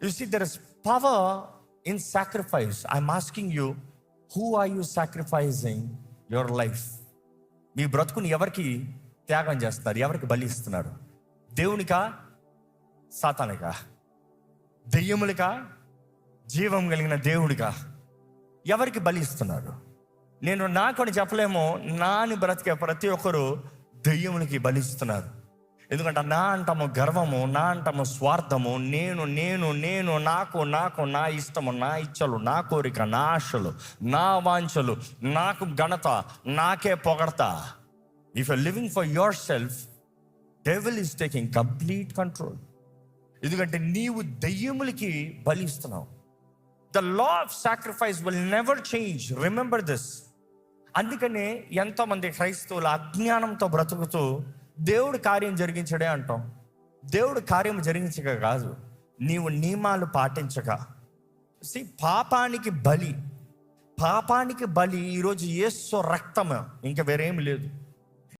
You see, there is power in sacrifice. I'm asking you, who are you sacrificing your life? మీ బ్రతుకుని ఎవరికి త్యాగం చేస్తున్నారు? ఎవరికి బలి ఇస్తున్నారు? దేవునికా, సాతానికా? దెయ్యములకా, జీవం కలిగిన దేవుడికా? ఎవరికి బలి ఇస్తున్నారు? నేను నాకు అని చెప్పలేమో, నాని బ్రతికే ప్రతి ఒక్కరు దెయ్యములకి బలిస్తున్నారు. ఎందుకంటే నా అంటాము గర్వము, నా అంటాము స్వార్థము, నేను నేను నేను నాకు నాకు నా ఇష్టము, నా ఇచ్చలు, నా కోరిక, నా ఆశలు, నా వాంఛలు, నాకు ఘనత, నాకే పొగడతా. If you living for yourself, devil is taking complete control. ఎందుకంటే నీవు దెయ్యములకి బలిస్తున్నావు. The law of sacrifice will never change. Remember this. అందుకనే ఎంతోమంది క్రైస్తవులు అజ్ఞానంతో బ్రతుకుతూ దేవుడు కార్యం జరిగించడే అంటాం. దేవుడు కార్యం జరిగించక కాదు, నీవు నియమాలు పాటించక. పాపానికి బలి ఈరోజు యేసు రక్తము, ఇంకా వేరేం లేదు.